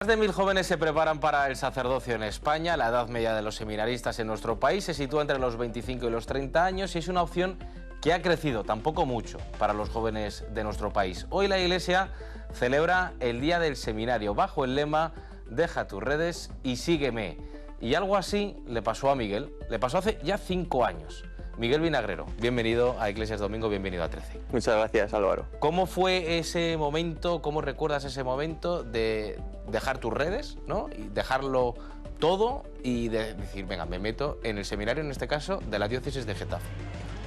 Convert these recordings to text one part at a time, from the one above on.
Más de 1000 jóvenes se preparan para el sacerdocio en España. La edad media de los seminaristas en nuestro país se sitúa entre los 25 y los 30 años y es una opción que ha crecido, tampoco mucho, para los jóvenes de nuestro país. Hoy la Iglesia celebra el Día del Seminario bajo el lema "Deja tus redes y sígueme". Y algo así le pasó a Miguel, le pasó hace ya 5 años. Miguel Vinagrero, bienvenido a Iglesias Domingo, bienvenido a 13. Muchas gracias, Álvaro. ¿Cómo fue ese momento, cómo recuerdas ese momento de dejar tus redes, ¿no? Y dejarlo todo y de decir, venga, me meto en el seminario, en este caso, de la diócesis de Getafe?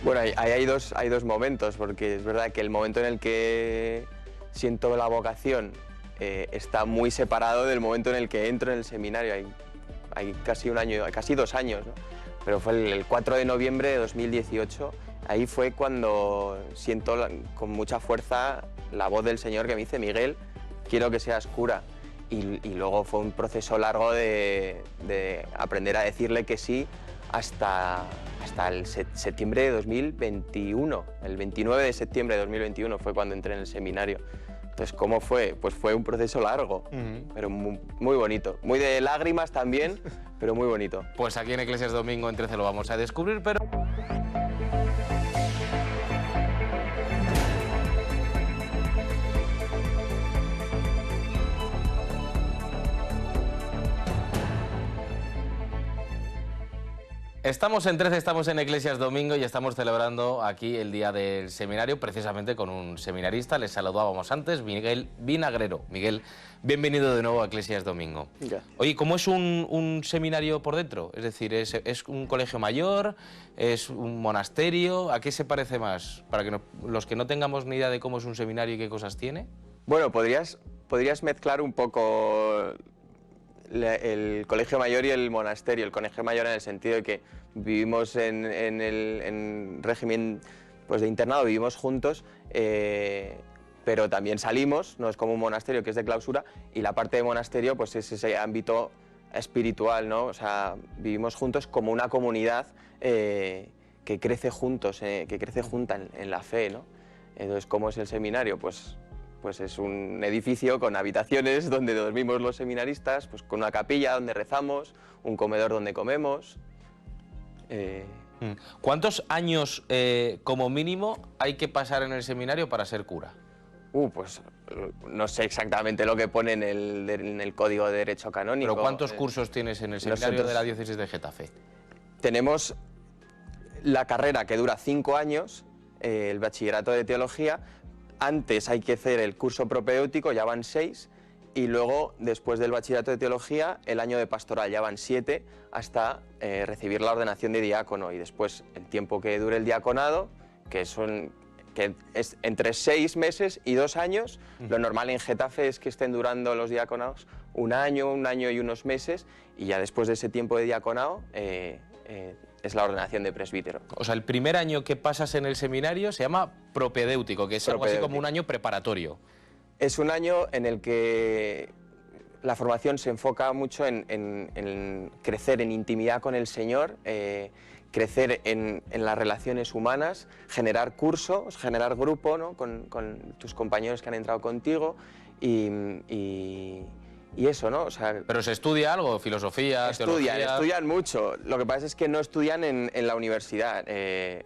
Bueno, hay dos momentos, porque es verdad que el momento en el que siento la vocación está muy separado del momento en el que entro en el seminario. Hay casi un año, casi 2 años, ¿no? Pero fue el 4 de noviembre de 2018, ahí fue cuando siento con mucha fuerza la voz del Señor que me dice: Miguel, quiero que seas cura. Y luego fue un proceso largo de aprender a decirle que sí hasta el septiembre de 2021. El 29 de septiembre de 2021 fue cuando entré en el seminario. Entonces, ¿cómo fue? Pues fue un proceso largo, pero muy bonito. Muy de lágrimas también, pero muy bonito. Pues aquí en Iglesias Domingo en 13 lo vamos a descubrir, pero... Estamos en 13, estamos en Iglesias Domingo y estamos celebrando aquí el Día del Seminario, precisamente con un seminarista. Les saludábamos antes, Miguel Vinagrero. Miguel, bienvenido de nuevo a Iglesias Domingo. Ya. Oye, ¿cómo es un seminario por dentro? Es decir, ¿es un colegio mayor? ¿Es un monasterio? ¿A qué se parece más? Para que los que no tengamos ni idea de cómo es un seminario y qué cosas tiene. Bueno, podrías mezclar un poco el colegio mayor y el monasterio. El colegio mayor en el sentido de que vivimos en régimen pues, de internado, vivimos juntos, pero también salimos, no es como un monasterio que es de clausura, y la parte de monasterio pues, es ese ámbito espiritual, ¿no? O sea, vivimos juntos como una comunidad que crece juntos, que crece junta en la fe, ¿no? Entonces, ¿cómo es el seminario? Pues es un edificio con habitaciones donde dormimos los seminaristas, pues con una capilla donde rezamos, un comedor donde comemos. ¿Cuántos años como mínimo hay que pasar en el seminario para ser cura? Pues no sé exactamente lo que pone en el Código de Derecho Canónico. ¿Pero cuántos cursos tienes en el seminario de la diócesis de Getafe? Tenemos la carrera que dura 5 años, el bachillerato de teología. Antes hay que hacer el curso propedéutico, ya van 6, y luego, después del bachillerato de teología, el año de pastoral, ya van 7, hasta recibir la ordenación de diácono. Y después, el tiempo que dure el diaconado, que es entre 6 meses y 2 años. Lo normal en Getafe es que estén durando los diaconados un año y unos meses, y ya después de ese tiempo de diaconado es la ordenación de presbítero. O sea, el primer año que pasas en el seminario se llama propedéutico, que es algo así como un año preparatorio. Es un año en el que la formación se enfoca mucho en crecer en intimidad con el Señor, crecer en las relaciones humanas, generar cursos, generar grupo, ¿no? con tus compañeros que han entrado contigo y eso, ¿no? O sea, ¿pero se estudia algo? ¿Filosofía, teología? Estudian mucho. Lo que pasa es que no estudian en la universidad.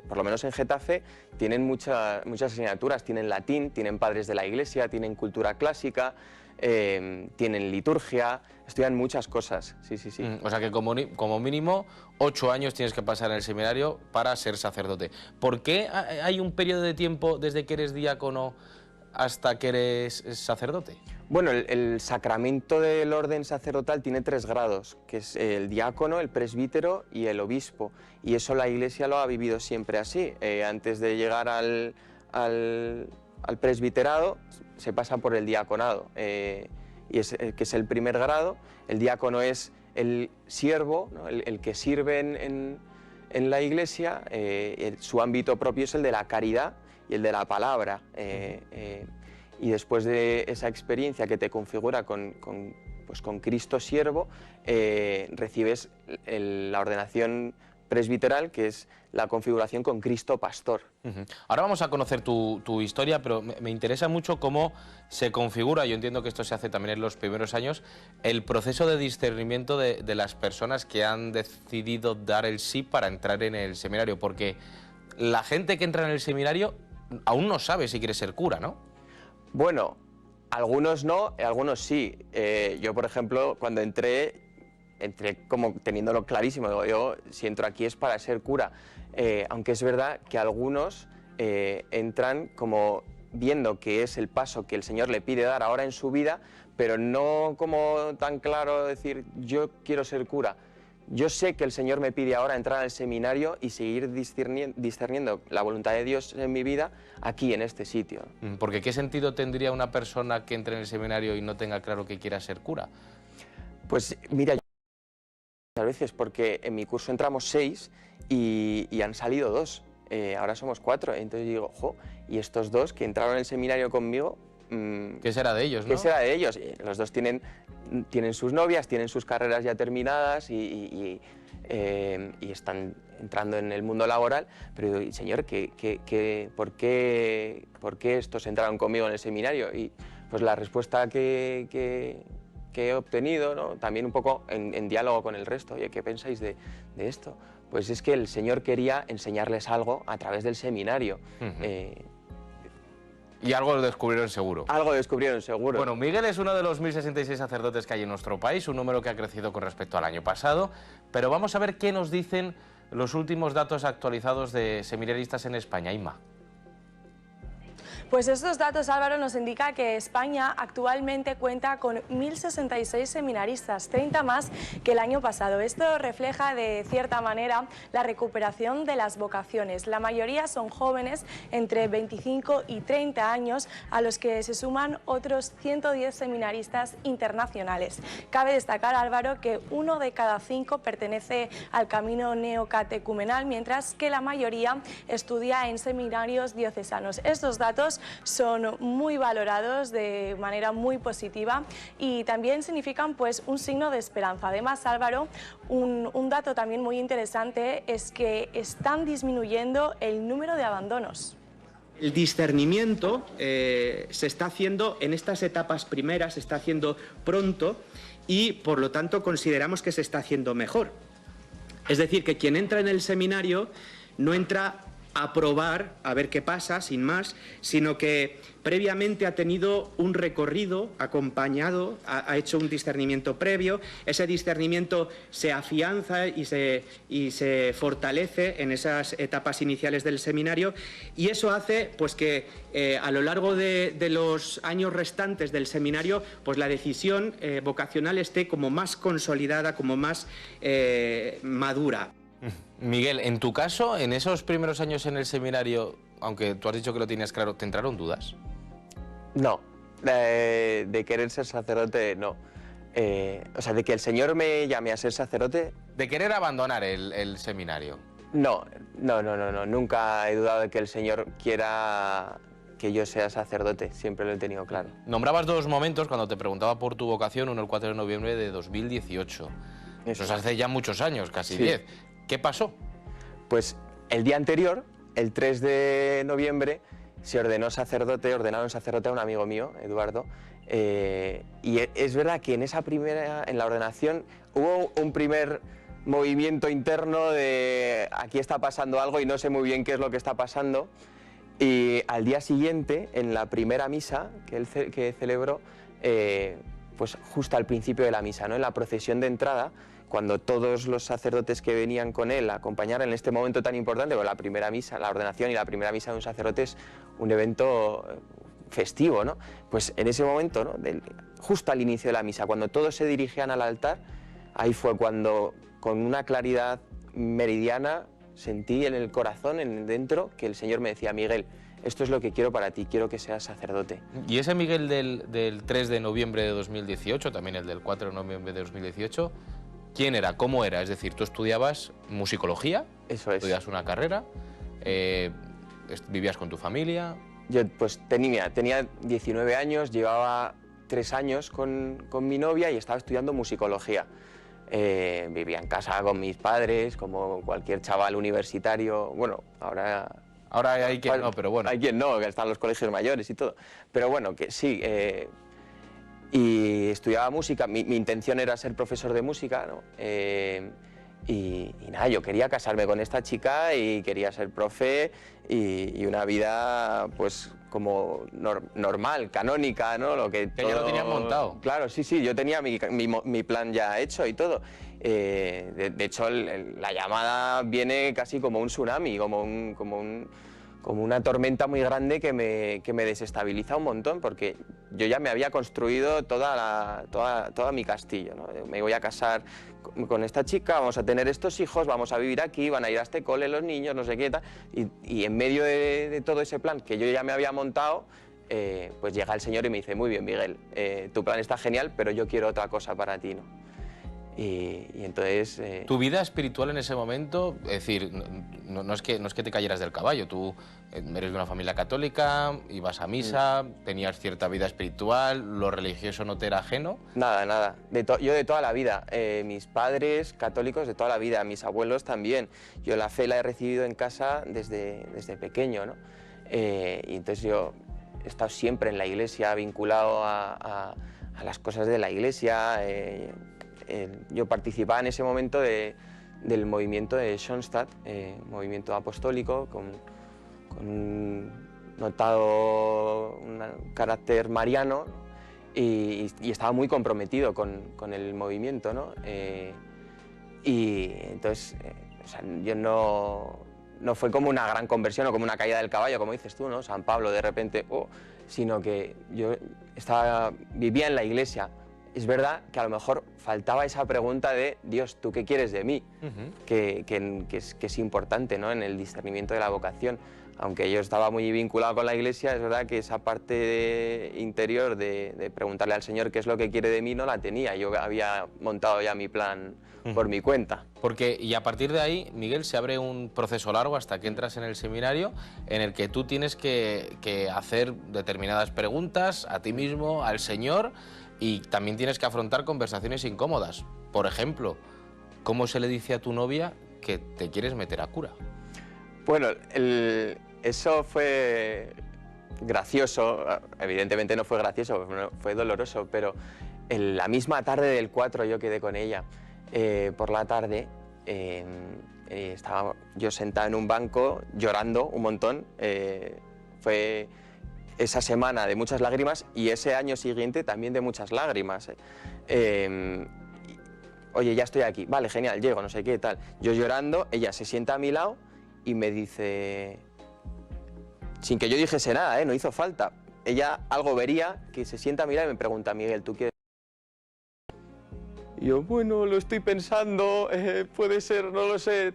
Por lo menos en Getafe tienen muchas asignaturas. Tienen latín, tienen padres de la iglesia, tienen cultura clásica, tienen liturgia, estudian muchas cosas. Sí. O sea que como mínimo 8 años tienes que pasar en el seminario para ser sacerdote. ¿Por qué hay un periodo de tiempo desde que eres diácono hasta que eres sacerdote? Bueno, el sacramento del orden sacerdotal tiene 3 grados, que es el diácono, el presbítero y el obispo. Y eso la Iglesia lo ha vivido siempre así. Antes de llegar al presbiterado se pasa por el diaconado, que es el primer grado. El diácono es el siervo, ¿no? el que sirve en la Iglesia. Su ámbito propio es el de la caridad y el de la palabra. Y después de esa experiencia que te configura con Cristo siervo, recibes la ordenación presbiteral, que es la configuración con Cristo Pastor. Ahora vamos a conocer tu historia, pero me interesa mucho cómo se configura, yo entiendo que esto se hace también en los primeros años, el proceso de discernimiento de las personas que han decidido dar el sí para entrar en el seminario, porque la gente que entra en el seminario aún no sabe si quiere ser cura, ¿no? Bueno, algunos no, algunos sí. Yo, por ejemplo, cuando entré como teniéndolo clarísimo, digo, yo si entro aquí es para ser cura, aunque es verdad que algunos entran como viendo que es el paso que el Señor le pide dar ahora en su vida, pero no como tan claro decir yo quiero ser cura. Yo sé que el Señor me pide ahora entrar al seminario y seguir discerniendo la voluntad de Dios en mi vida aquí, en este sitio. Porque ¿qué sentido tendría una persona que entre en el seminario y no tenga claro que quiera ser cura? Pues mira, a veces porque en mi curso entramos 6 y han salido 2, ahora somos 4, entonces digo, jo, y estos 2 que entraron en el seminario conmigo... ¿Qué será de ellos, no? ¿Qué será de ellos? Los 2 tienen sus novias, tienen sus carreras ya terminadas y están entrando en el mundo laboral, pero digo, Señor, ¿por qué estos entraron conmigo en el seminario? Y pues la respuesta que he obtenido, ¿no? También un poco en diálogo con el resto, oye, ¿qué pensáis de esto? Pues es que el Señor quería enseñarles algo a través del seminario. Y algo lo descubrieron seguro. Algo descubrieron seguro. Bueno, Miguel es uno de los 1066 sacerdotes que hay en nuestro país, un número que ha crecido con respecto al año pasado, pero vamos a ver qué nos dicen los últimos datos actualizados de seminaristas en España. Inma. Pues estos datos, Álvaro, nos indica que España actualmente cuenta con 1.066 seminaristas, 30 más que el año pasado. Esto refleja de cierta manera la recuperación de las vocaciones. La mayoría son jóvenes entre 25 y 30 años, a los que se suman otros 110 seminaristas internacionales. Cabe destacar, Álvaro, que 1 de cada 5 pertenece al camino neocatecumenal, mientras que la mayoría estudia en seminarios diocesanos. Estos datos son muy valorados de manera muy positiva y también significan pues un signo de esperanza. Además, Álvaro, un dato también muy interesante es que están disminuyendo el número de abandonos. El discernimiento se está haciendo en estas etapas primeras, se está haciendo pronto y por lo tanto consideramos que se está haciendo mejor. Es decir, que quien entra en el seminario no entra a probar, a ver qué pasa, sin más, sino que previamente ha tenido un recorrido acompañado, ha hecho un discernimiento previo, ese discernimiento se afianza y se fortalece en esas etapas iniciales del seminario y eso hace pues que a lo largo de los años restantes del seminario pues la decisión vocacional esté como más consolidada, como más madura. Miguel, en tu caso, en esos primeros años en el seminario, aunque tú has dicho que lo tienes claro, ¿te entraron dudas? No, de querer ser sacerdote, no. O sea, de que el Señor me llame a ser sacerdote... ¿De querer abandonar el seminario? No, nunca he dudado de que el Señor quiera que yo sea sacerdote, siempre lo he tenido claro. Nombrabas 2 momentos cuando te preguntaba por tu vocación, uno el 4 de noviembre de 2018. Eso es hace ya muchos años, casi 10. ¿Qué pasó? Pues el día anterior, el 3 de noviembre, se ordenaron sacerdote a un amigo mío, Eduardo, y es verdad que en la ordenación hubo un primer movimiento interno de aquí está pasando algo y no sé muy bien qué es lo que está pasando, y al día siguiente, en la primera misa que celebró, pues justo al principio de la misa, ¿no? En la procesión de entrada, cuando todos los sacerdotes que venían con él a acompañar en este momento tan importante, porque la primera misa, la ordenación y la primera misa de un sacerdote es un evento festivo, ¿no? Pues en ese momento, ¿no? Justo al inicio de la misa, cuando todos se dirigían al altar, ahí fue cuando, con una claridad meridiana, sentí en el corazón, dentro, que el Señor me decía, Miguel, esto es lo que quiero para ti, quiero que seas sacerdote. ¿Y ese Miguel del 3 de noviembre de 2018, también el del 4 de noviembre de 2018, quién era, cómo era? Es decir, tú estudiabas musicología, eso es. Estudias una carrera, vivías con tu familia... Yo pues tenía 19 años, llevaba 3 años con mi novia y estaba estudiando musicología. vivía en casa con mis padres, como cualquier chaval universitario. Bueno, ahora Hay quien no, pero bueno. hay quien no, que están los colegios mayores y todo. Pero bueno, que sí. Y estudiaba música, mi intención era ser profesor de música, ¿no? Y nada, yo quería casarme con esta chica y quería ser profe y una vida pues como normal, canónica, ¿no? Lo que ya lo tenías montado. Claro, sí, yo tenía mi plan ya hecho y todo. De hecho, la llamada viene casi como un tsunami, como una tormenta muy grande que me desestabiliza un montón, porque yo ya me había construido toda mi castillo, ¿no? Me voy a casar con esta chica, vamos a tener estos hijos, vamos a vivir aquí, van a ir a este cole los niños, no sé qué tal. Y en medio de todo ese plan que yo ya me había montado, pues llega el Señor y me dice: muy bien, Miguel, tu plan está genial, pero yo quiero otra cosa para ti, ¿no? Y entonces... Tu vida espiritual en ese momento, es decir, no es que te cayeras del caballo, tú eres de una familia católica, ibas a misa, tenías cierta vida espiritual, lo religioso no te era ajeno. Nada. Yo de toda la vida, mis padres católicos de toda la vida, mis abuelos también. Yo la fe la he recibido en casa desde pequeño, ¿no? Y entonces yo he estado siempre en la iglesia, vinculado a las cosas de la iglesia. Yo participaba en ese momento del movimiento de Schoenstatt, movimiento apostólico, con un notado carácter mariano, y estaba muy comprometido con el movimiento, ¿no? Y entonces, o sea, yo no fue como una gran conversión o como una caída del caballo, como dices tú, ¿no? San Pablo de repente, sino que yo vivía en la iglesia. Es verdad que a lo mejor faltaba esa pregunta de: Dios, ¿tú qué quieres de mí? Que es importante, ¿no? En el discernimiento de la vocación. Aunque yo estaba muy vinculado con la iglesia, es verdad que esa parte interior de preguntarle al Señor qué es lo que quiere de mí no la tenía. Yo había montado ya mi plan por mi cuenta. Y a partir de ahí, Miguel, se abre un proceso largo hasta que entras en el seminario, en el que tú tienes que hacer determinadas preguntas a ti mismo, al Señor, y también tienes que afrontar conversaciones incómodas. Por ejemplo, ¿cómo se le dice a tu novia que te quieres meter a cura? Bueno, eso fue gracioso. Evidentemente no fue gracioso, fue doloroso, pero la misma tarde del 4 yo quedé con ella. Por la tarde estaba yo sentado en un banco llorando un montón. Fue esa semana de muchas lágrimas y ese año siguiente también de muchas lágrimas. Oye, ya estoy aquí, vale, genial, llego, no sé qué, tal. Yo llorando, ella se sienta a mi lado y me dice, sin que yo dijese nada, no hizo falta, ella algo vería, que se sienta a mi lado y me pregunta: Miguel, ¿tú quieres? Y yo, bueno, lo estoy pensando, puede ser, no lo sé.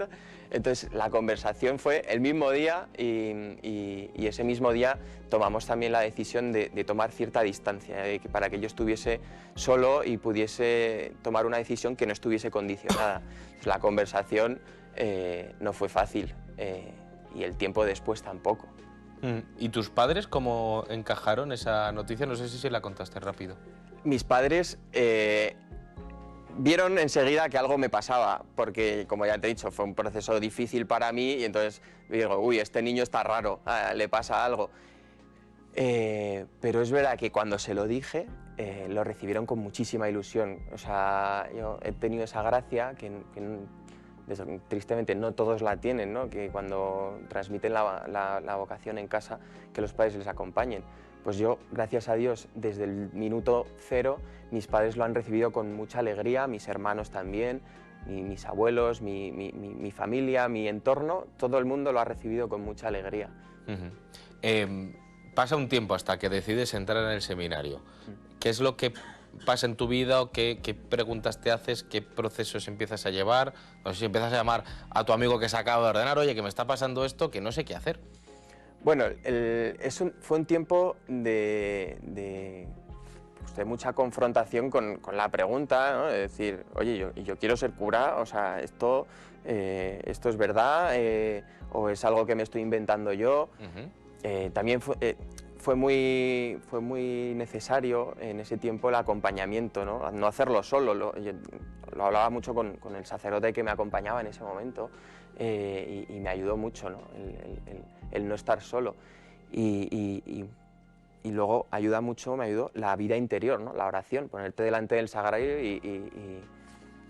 Entonces la conversación fue el mismo día y ese mismo día tomamos también la decisión de tomar cierta distancia, para que yo estuviese solo y pudiese tomar una decisión que no estuviese condicionada. Entonces, la conversación no fue fácil y el tiempo después tampoco. ¿Y tus padres cómo encajaron esa noticia? No sé si se la contaste rápido. Mis padres vieron enseguida que algo me pasaba, porque, como ya te he dicho, fue un proceso difícil para mí y entonces digo, uy, este niño está raro, le pasa algo. Pero es verdad que cuando se lo dije, lo recibieron con muchísima ilusión. O sea, yo he tenido esa gracia que tristemente no todos la tienen, ¿no? Que cuando transmiten la vocación en casa, que los padres les acompañen. Pues yo, gracias a Dios, desde el minuto 0, mis padres lo han recibido con mucha alegría, mis hermanos también, mis abuelos, mi familia, mi entorno, todo el mundo lo ha recibido con mucha alegría. Pasa un tiempo hasta que decides entrar en el seminario. ¿Qué es lo que pasa en tu vida? O ¿qué preguntas te haces? ¿Qué procesos empiezas a llevar? No sé si empiezas a llamar a tu amigo que se acaba de ordenar: oye, que me está pasando esto, que no sé qué hacer. Bueno, fue un tiempo de mucha confrontación con la pregunta, ¿no? De decir, oye, yo quiero ser cura, o sea, esto es verdad o es algo que me estoy inventando yo. También fue muy necesario en ese tiempo el acompañamiento, no hacerlo solo. Yo lo hablaba mucho con el sacerdote que me acompañaba en ese momento y me ayudó mucho, ¿no? El no estar solo. Y luego me ayudó la vida interior, ¿no? La oración, ponerte delante del sagrario y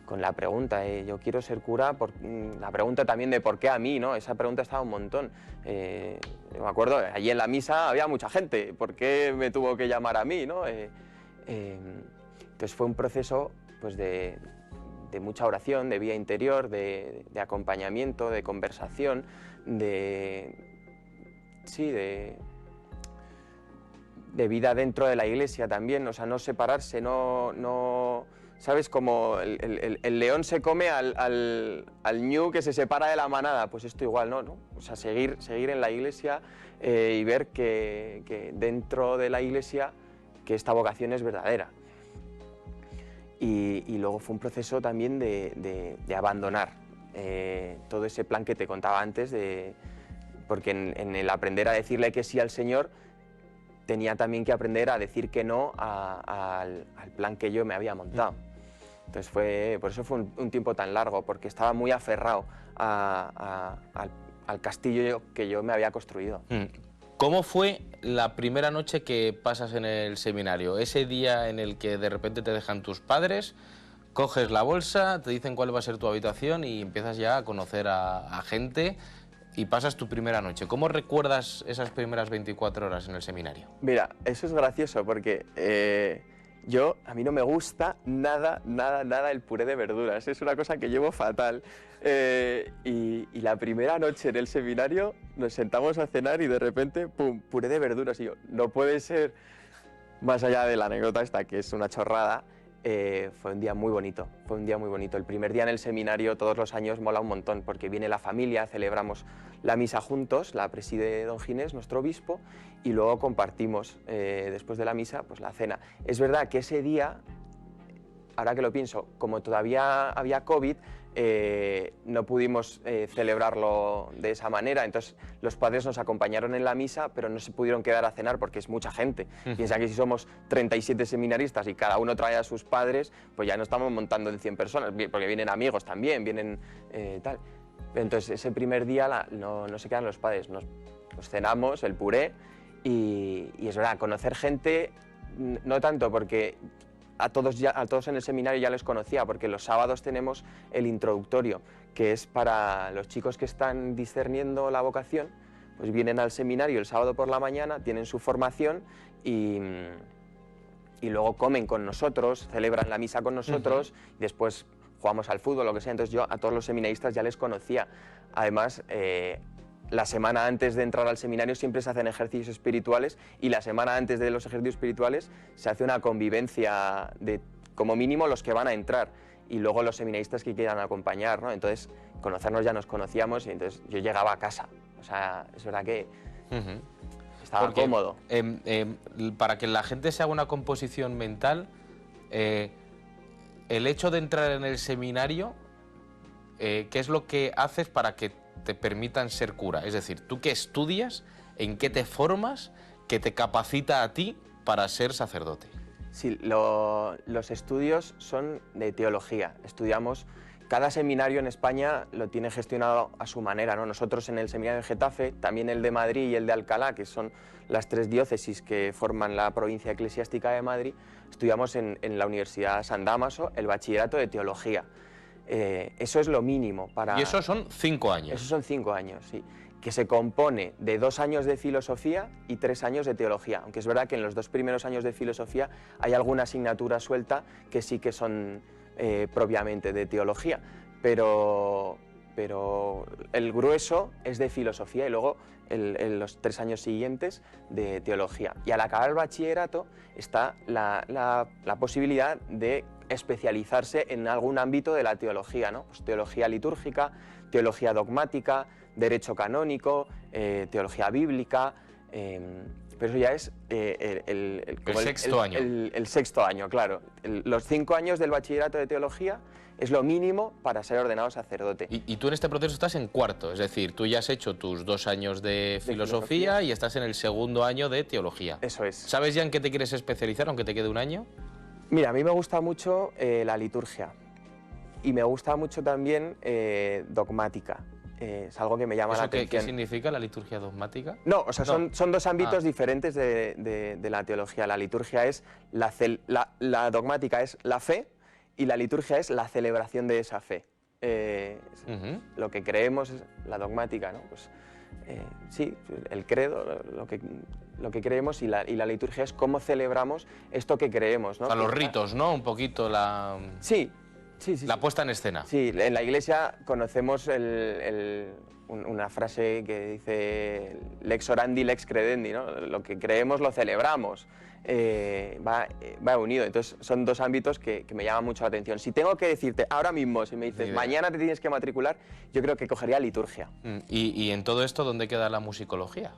con la pregunta, yo quiero ser cura, la pregunta también de por qué a mí, ¿no? Esa pregunta estaba un montón. Me acuerdo, allí en la misa había mucha gente, ¿por qué me tuvo que llamar a mí, ¿no? Entonces fue un proceso pues, de mucha oración, de vida interior, de acompañamiento, de conversación, de vida dentro de la iglesia también, o sea, no separarse, ¿sabes? Como el león se come al ñu que se separa de la manada, pues esto igual, ¿no? O sea, seguir en la iglesia y ver que dentro de la iglesia que esta vocación es verdadera. Y luego fue un proceso también de abandonar todo ese plan que te contaba antes, porque en el aprender a decirle que sí al Señor, tenía también que aprender a decir que no al plan que yo me había montado. Entonces por eso fue un tiempo tan largo, porque estaba muy aferrado al castillo que yo me había construido. ¿Cómo fue la primera noche que pasas en el seminario? Ese día en el que de repente te dejan tus padres, coges la bolsa, te dicen cuál va a ser tu habitación y empiezas ya a conocer a gente y pasas tu primera noche. ¿Cómo recuerdas esas primeras 24 horas en el seminario? Mira, eso es gracioso porque a mí no me gusta nada el puré de verduras. Es una cosa que llevo fatal. Y la primera noche en el seminario nos sentamos a cenar y de repente, ¡pum!, puré de verduras. Y yo, no puede ser, más allá de la anécdota esta, que es una chorrada, fue un día muy bonito, El primer día en el seminario, todos los años, mola un montón, porque viene la familia, celebramos la misa juntos, la preside don Ginés, nuestro obispo, y luego compartimos, después de la misa, pues la cena. Es verdad que ese día, ahora que lo pienso, como todavía había COVID, no pudimos celebrarlo de esa manera, entonces los padres nos acompañaron en la misa, pero no se pudieron quedar a cenar porque es mucha gente. Piensa que si somos 37 seminaristas y cada uno trae a sus padres, pues ya no estamos montando en 100 personas, porque vienen amigos también, vienen tal. Entonces ese primer día no se quedan los padres, nos cenamos el puré y es verdad, conocer gente, no tanto porque a todos en el seminario ya les conocía, porque los sábados tenemos el introductorio, que es para los chicos que están discerniendo la vocación, pues vienen al seminario el sábado por la mañana, tienen su formación y luego comen con nosotros, celebran la misa con nosotros, y después jugamos al fútbol, lo que sea. Entonces yo a todos los seminaristas ya les conocía. Además, la semana antes de entrar al seminario siempre se hacen ejercicios espirituales y la semana antes de los ejercicios espirituales se hace una convivencia de, como mínimo, los que van a entrar y luego los seminaristas que quieran acompañar, ¿no? Entonces, conocernos ya nos conocíamos y entonces yo llegaba a casa. O sea, es verdad que estaba cómodo. Para que la gente se haga una composición mental, el hecho de entrar en el seminario, ¿qué es lo que haces para que te permitan ser cura? Es decir, ¿tú qué estudias? ¿En qué te formas? ¿Qué te capacita a ti para ser sacerdote? Sí, los estudios son de teología. Estudiamos, cada seminario en España lo tiene gestionado a su manera, ¿no? Nosotros en el seminario de Getafe, también el de Madrid y el de Alcalá, que son las 3 diócesis que forman la provincia eclesiástica de Madrid, estudiamos en la Universidad San Dámaso el bachillerato de teología. Eso es lo mínimo para... ¿Y esos son 5 años? Esos son 5 años, sí. Que se compone de 2 años de filosofía y 3 años de teología. Aunque es verdad que en los 2 primeros años de filosofía hay alguna asignatura suelta que sí que son propiamente de teología. Pero el grueso es de filosofía y luego los 3 años siguientes de teología. Y al acabar el bachillerato está la posibilidad de especializarse en algún ámbito de la teología, ¿no? Pues teología litúrgica, teología dogmática, derecho canónico, teología bíblica, pero eso ya es sexto año. El sexto año, claro. Los 5 años del bachillerato de teología es lo mínimo para ser ordenado sacerdote. Y tú en este proceso estás en cuarto, es decir, tú ya has hecho tus 2 años de filosofía y estás en el segundo año de teología. Eso es. ¿Sabes ya en qué te quieres especializar, aunque te quede un año? Mira, a mí me gusta mucho la liturgia y me gusta mucho también dogmática. Es algo que me llama la atención. ¿Qué significa la liturgia dogmática? No, o sea, son dos ámbitos diferentes de la teología. La liturgia es la dogmática es la fe y la liturgia es la celebración de esa fe. Lo que creemos es la dogmática, ¿no? Pues, sí, el credo, lo que creemos, y la liturgia es cómo celebramos esto que creemos, ¿no? O sea, los ritos, ¿no? Un poquito la... Sí. La puesta en escena. Sí, en la Iglesia conocemos una frase que dice lex orandi, lex credendi, ¿no? Lo que creemos lo celebramos, va unido. Entonces son dos ámbitos que me llaman mucho la atención. Si tengo que decirte ahora mismo, si me dices mañana te tienes que matricular, yo creo que cogería liturgia. ¿Y en todo esto dónde queda la musicología?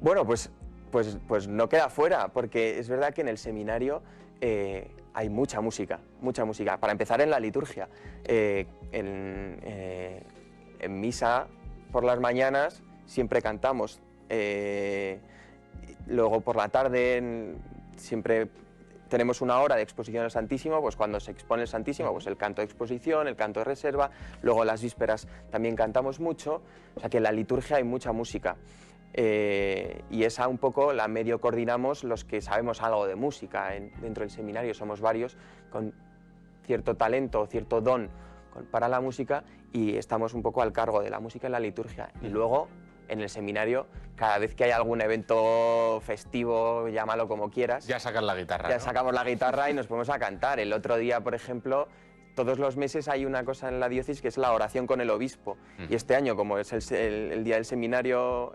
Bueno, pues no queda fuera, porque es verdad que en el seminario hay mucha música. Para empezar, en la liturgia. En misa, por las mañanas, siempre cantamos. Luego, por la tarde, siempre tenemos una hora de exposición al Santísimo, pues cuando se expone el Santísimo, pues el canto de exposición, el canto de reserva. Luego, las vísperas también cantamos mucho. O sea que en la liturgia hay mucha música. Y esa un poco la medio coordinamos los que sabemos algo de música dentro del seminario. Somos varios con cierto talento, cierto don para la música, y estamos un poco al cargo de la música en la liturgia. Y luego en el seminario, cada vez que hay algún evento festivo, llámalo como quieras, ya sacas la guitarra, ya ¿no? Sacamos la guitarra y nos ponemos a cantar. El otro día, por ejemplo, todos los meses hay una cosa en la diócesis que es la oración con el obispo. Y este año, como es el día del seminario,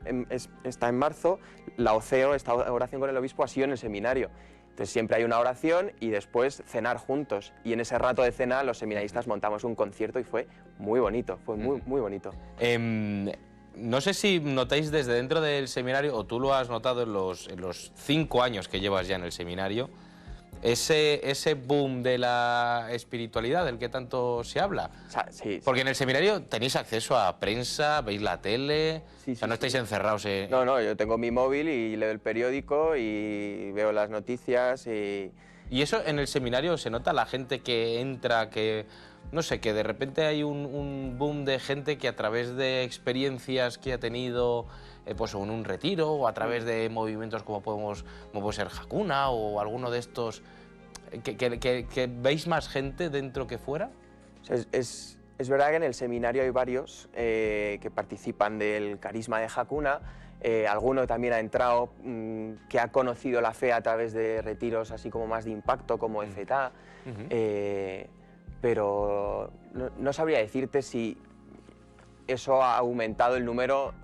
está en marzo, la OCEO, esta oración con el obispo, ha sido en el seminario. Entonces siempre hay una oración y después cenar juntos. Y en ese rato de cena los seminaristas montamos un concierto y fue muy bonito, fue muy bonito. No sé si notáis desde dentro del seminario, o tú lo has notado en los 5 años que llevas ya en el seminario, ese boom de la espiritualidad del que tanto se habla. Sí. Porque en el seminario tenéis acceso a prensa, veis la tele, o sea, no estáis encerrados. No, yo tengo mi móvil y leo el periódico y veo las noticias ¿Y eso en el seminario se nota? La gente que entra, que no sé, que de repente hay un boom de gente que a través de experiencias que ha tenido pues en un retiro, o a través de movimientos como puede ser Hakuna o alguno de estos, que veis más gente dentro que fuera. Es verdad que en el seminario hay varios que participan del carisma de Hakuna. Alguno también ha entrado que ha conocido la fe a través de retiros así como más de impacto, como EFETA, pero no sabría decirte si eso ha aumentado el número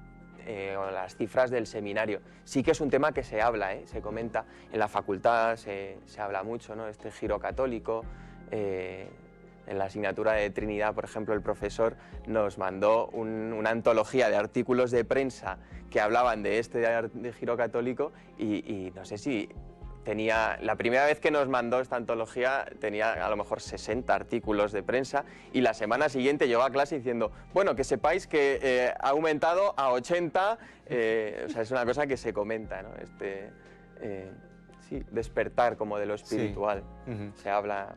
o las cifras del seminario. Sí que es un tema que se habla, se comenta, en la facultad se habla mucho, ¿no? Este giro católico. En la asignatura de Trinidad, por ejemplo, el profesor nos mandó una antología de artículos de prensa que hablaban de de giro católico y no sé si tenía... La primera vez que nos mandó esta antología tenía a lo mejor 60 artículos de prensa, y la semana siguiente llegó a clase diciendo, bueno, que sepáis que ha aumentado a 80, o sea, es una cosa que se comenta, ¿no? Sí, despertar como de lo espiritual, se habla...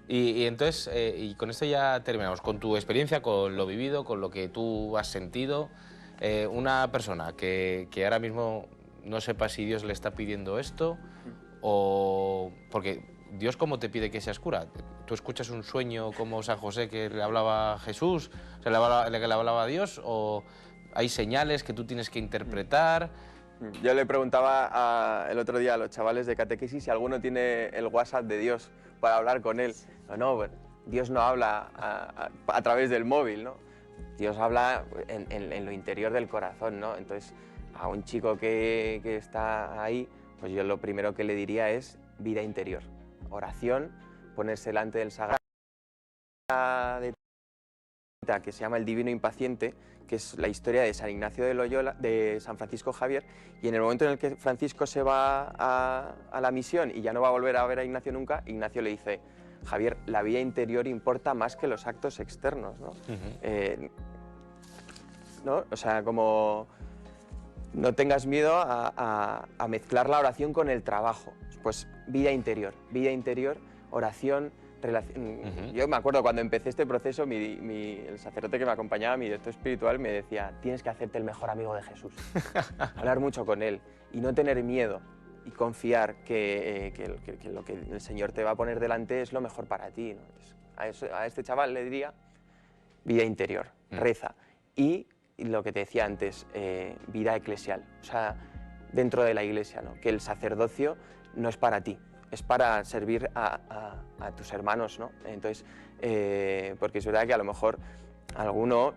Y entonces, y con esto ya terminamos, con tu experiencia, con lo vivido, con lo que tú has sentido, una persona que ahora mismo no sepa si Dios le está pidiendo esto, o porque Dios, ¿cómo te pide que seas cura? ¿Tú escuchas un sueño como San José que le hablaba a Jesús, que le hablaba a Dios, o hay señales que tú tienes que interpretar? Yo le preguntaba el otro día a los chavales de catequesis si alguno tiene el WhatsApp de Dios para hablar con él. No, Dios no habla a través del móvil, ¿no? Dios habla en lo interior del corazón, ¿no? Entonces, a un chico que está ahí, pues yo lo primero que le diría es vida interior, oración, ponerse delante del sagrado de que se llama El Divino Impaciente, que es la historia de San Ignacio de Loyola, de San Francisco Javier, y en el momento en el que Francisco se va a la misión y ya no va a volver a ver a Ignacio nunca, Ignacio le dice: Javier, la vida interior importa más que los actos externos, ¿no? ¿No? O sea, como no tengas miedo a mezclar la oración con el trabajo. Pues vida interior, oración, relación. Yo me acuerdo cuando empecé este proceso, el sacerdote que me acompañaba, mi director espiritual, me decía: tienes que hacerte el mejor amigo de Jesús, hablar mucho con él y no tener miedo y confiar que lo que el Señor te va a poner delante es lo mejor para ti, ¿no? Entonces, a este chaval le diría vida interior, reza, y lo que te decía antes, vida eclesial, o sea, dentro de la iglesia, ¿no? Que el sacerdocio no es para ti, es para servir a tus hermanos, ¿no? Entonces, porque es verdad que a lo mejor alguno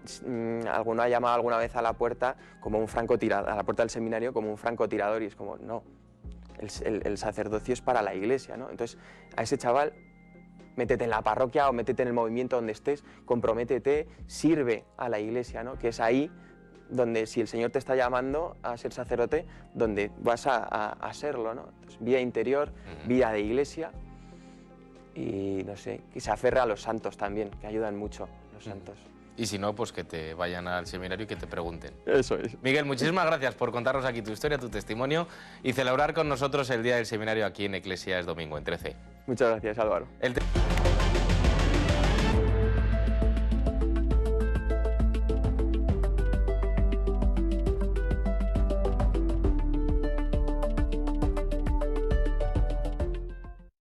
ha llamado alguna vez a la puerta como un francotirador, a la puerta del seminario como un francotirador, y es como, no, el sacerdocio es para la iglesia, ¿no? Entonces, a ese chaval, métete en la parroquia o métete en el movimiento donde estés, comprométete, sirve a la iglesia, ¿no? Que es ahí donde, si el Señor te está llamando a ser sacerdote, donde vas a serlo, ¿no? Entonces, vida interior, vida de iglesia, y no sé, que se aferre a los santos también, que ayudan mucho los santos. Y si no, pues que te vayan al seminario y que te pregunten. Eso es. Miguel, muchísimas gracias por contarnos aquí tu historia, tu testimonio y celebrar con nosotros el Día del Seminario aquí en Eclesia Es Domingo, en 13. Muchas gracias, Álvaro.